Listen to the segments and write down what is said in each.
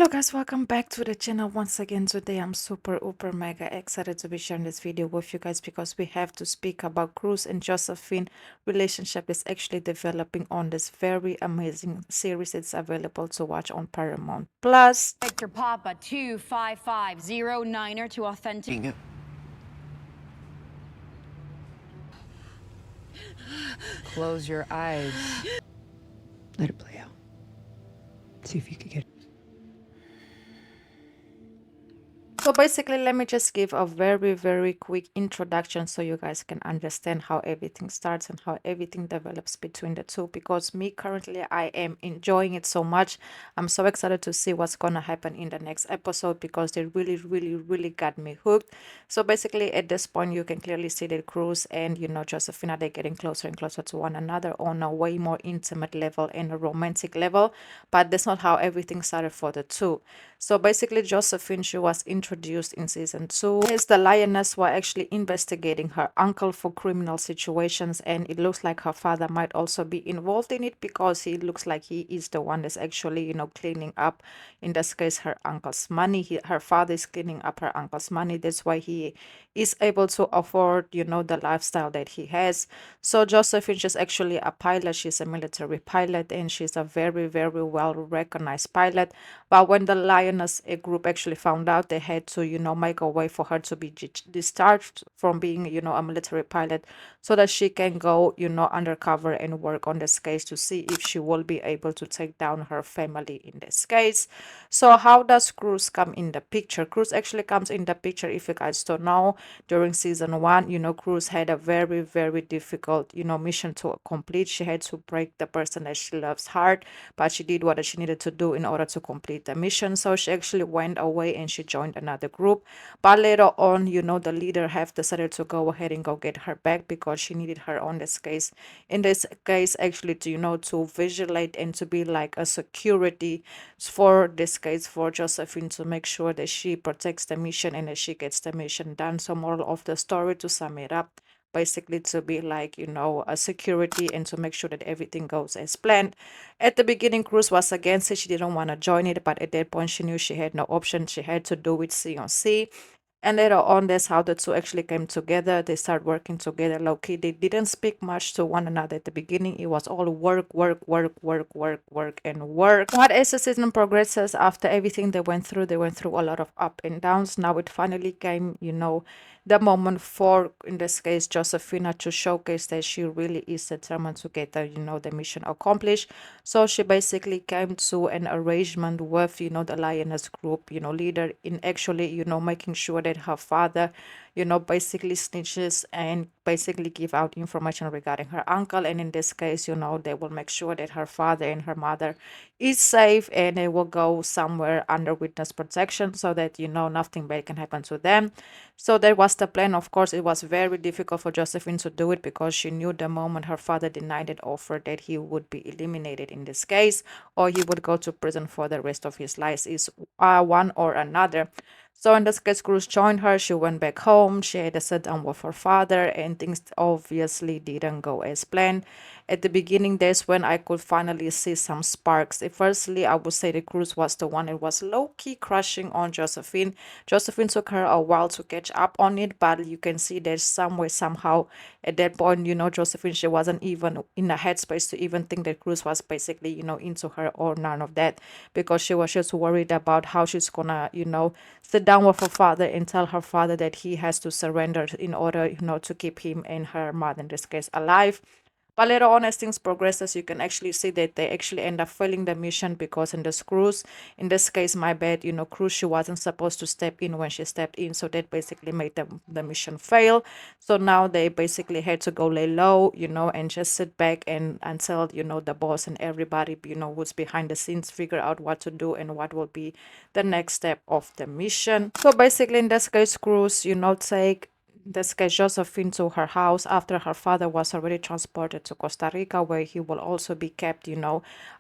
Hello guys, welcome back to the channel once again. Today I'm super mega excited to be sharing this video with you guys because we have to speak about Cruz and Josephine relationship is actually developing on this very amazing series. It's available to watch on Paramount Plus. Victor Papa 25509er to authentic. Close your eyes. Let it play out. See if you can get. So basically, let me just give a very quick introduction so you guys can understand how everything starts and how everything develops between the two. Because me currently, I am enjoying it so much. I'm so excited to see what's gonna happen in the next episode because they really got me hooked. So basically, at this point, you can clearly see that Cruz and Josephina, they're getting closer and closer to one another on a way more intimate level and a romantic level. But that's not how everything started for the two. So basically, Josephine, she was introduced in season 2 as the Lioness were actually investigating her uncle for criminal situations, and it looks like her father might also be involved in it because he looks like he is the one that's actually, cleaning up, in this case, her uncle's money. Her father is cleaning up her uncle's money. That's why he is able to afford, the lifestyle that he has. So Josephine is actually a pilot. She's a military pilot, and she's a very well recognized pilot. But when the Lioness group actually found out, they had to, make a way for her to be discharged from being, a military pilot so that she can go, undercover and work on this case to see if she will be able to take down her family in this case. So how does Cruz come in the picture? Cruz actually comes in the picture, if you guys don't know, during season 1, Cruz had a very difficult, mission to complete. She had to break the person that she loves heart, but she did what she needed to do in order to complete the mission. So she actually went away and she joined another group. But later on, the leader have decided to go ahead and go get her back because she needed her on this case. In this case, actually, to to vigilate and to be like a security for this case for Josephine, to make sure that she protects the mission and that she gets the mission done. So moral of the story, to sum it up, basically to be like, a security and to make sure that everything goes as planned. At the beginning, Cruz was against it. She didn't want to join it, but at that point, she knew she had no option. She had to do it C on C. And later on, that's how the two actually came together. They started working together low-key. They didn't speak much to one another at the beginning. It was all work, and work. But as the season progresses, after everything they went through a lot of up and downs. Now it finally came, the moment for, in this case, Josephina to showcase that she really is determined to get the, the mission accomplished. So she basically came to an arrangement with, the Lioness group, leader, in actually, making sure that her father, basically snitches and basically give out information regarding her uncle. And in this case, they will make sure that her father and her mother is safe and they will go somewhere under witness protection so that, nothing bad can happen to them. So that was the plan. Of course, it was very difficult for Josephine to do it because she knew the moment her father denied that offer that he would be eliminated in this case, or he would go to prison for the rest of his life. Is one or another. So in this case, Cruz joined her. She went back home. She had a sit down with her father, and things obviously didn't go as planned. At the beginning, that's when I could finally see some sparks. Firstly, I would say that Cruz was the one that was low-key crushing on Josephine. Josephine took her a while to catch up on it, but you can see that somewhere, somehow, at that point, Josephine, she wasn't even in the headspace to even think that Cruz was basically, into her or none of that, because she was just worried about how she's gonna, sit down with her father and tell her father that he has to surrender in order, to keep him and her mother, in this case, alive. But later on, as things progresses, you can actually see that they actually end up failing the mission because in this Cruz, in this case, my bad, Cruz, she wasn't supposed to step in when she stepped in. So that basically made the mission fail. So now they basically had to go lay low, and just sit back and until, the boss and everybody, who's behind the scenes figure out what to do and what will be the next step of the mission. So basically, in this case, Cruz, take in this case, Josephine to her house after her father was already transported to Costa Rica, where he will also be kept,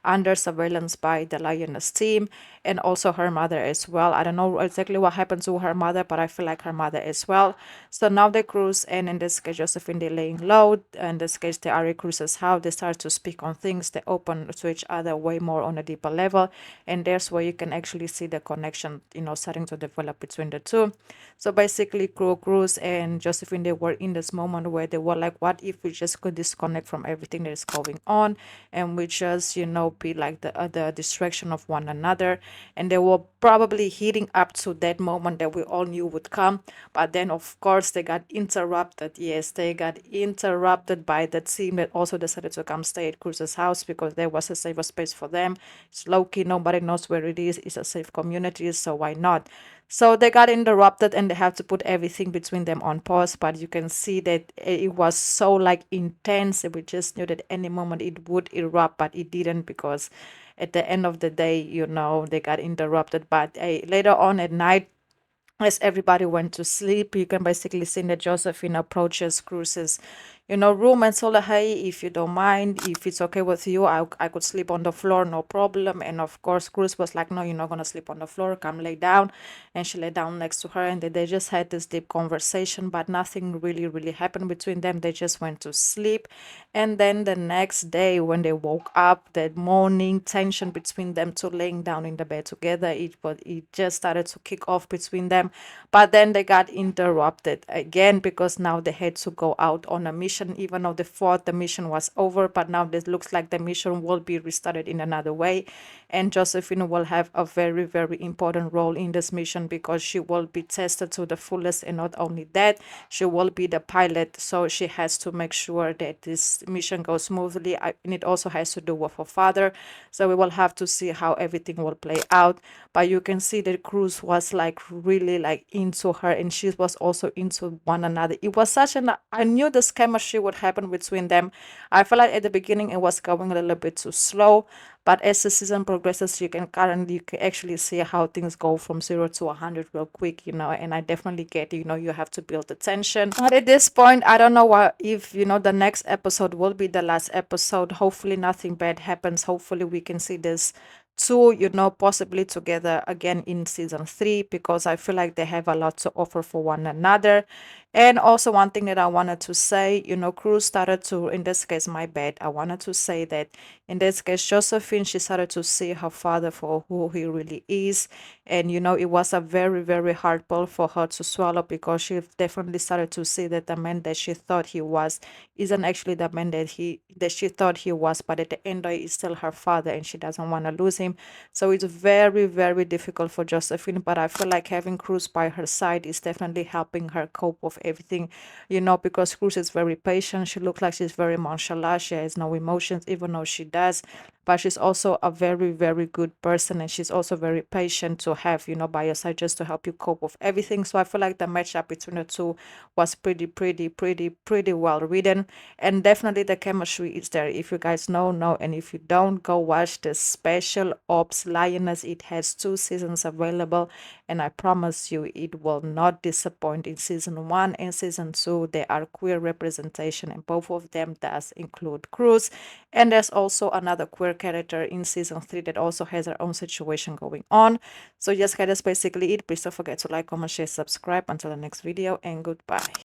under surveillance by the Lioness team, and also her mother as well. I don't know exactly what happened to her mother, but I feel like her mother as well. So now they Cruz, and in this case, Josephine, they're laying low. In this case, they are at Cruz's house. They start to speak on things. They open to each other way more on a deeper level, and there's where you can actually see the connection, starting to develop between the two. So basically, Cruz and Josephine, they were in this moment where they were like, what if we just could disconnect from everything that is going on, and we just, be like the distraction of one another. And they were probably heading up to that moment that we all knew would come. But then, of course, they got interrupted. Yes, they got interrupted by the team that also decided to come stay at Cruz's house because there was a safer space for them. It's low key, nobody knows where it is. It's a safe community, so why not? So they got interrupted and they have to put everything between them on pause. But you can see that it was so like intense. We just knew that any moment it would erupt, but it didn't because at the end of the day, they got interrupted. But later on at night, as everybody went to sleep, you can basically see that Josephine approaches Cruz's, room and told her, hey, if you don't mind, if it's okay with you, I could sleep on the floor, no problem. And of course, Cruz was like, no, you're not going to sleep on the floor, come lay down. And she lay down next to her, and they just had this deep conversation, but nothing really, really happened between them. They just went to sleep. And then the next day, when they woke up, that morning tension between them two laying down in the bed together, it just started to kick off between them. But then they got interrupted again because now they had to go out on a mission, even though they thought the mission was over. But now it looks like the mission will be restarted in another way. And Josephine will have a very, very important role in this mission because she will be tested to the fullest. And not only that, she will be the pilot. So she has to make sure that this mission goes smoothly. And it also has to do with her father. So we will have to see how everything will play out. But you can see that Cruz was like really like into her, and she was also into one another. It was such an, I knew this chemistry would happen between them. I felt like at the beginning it was going a little bit too slow, but as the season progresses, you can actually see how things go from 0 to 100 real quick, and I definitely get, you have to build the tension. But at this point, I don't know what if, the next episode will be the last episode. Hopefully nothing bad happens. Hopefully we can see this two, possibly together again in season 3, because I feel like they have a lot to offer for one another. And also one thing that I wanted to say, Cruz started to, in this case, my bad, I wanted to say that in this case, Josephine, she started to see her father for who he really is. And, it was a very, very hard pill for her to swallow because she definitely started to see that the man that she thought he was isn't actually the man that she thought he was, but at the end he's still her father and she doesn't want to lose him. So it's very, very difficult for Josephine, but I feel like having Cruz by her side is definitely helping her cope with everything, because Cruz is very patient. She looks like she's very nonchalant. She has no emotions, even though she does. But she's also a very, very good person, and she's also very patient to have, by your side just to help you cope with everything. So I feel like the matchup between the two was pretty well written, and definitely the chemistry is there. If you guys know, and if you don't, go watch the Special Ops Lioness. It has 2 seasons available, and I promise you it will not disappoint. In season 1 and season 2 there are queer representation, and both of them does include Cruz. And there's also another queer character in season 3 that also has her own situation going on. So yes guys, that's basically it. Please don't forget to like, comment, share, subscribe. Until the next video, and goodbye.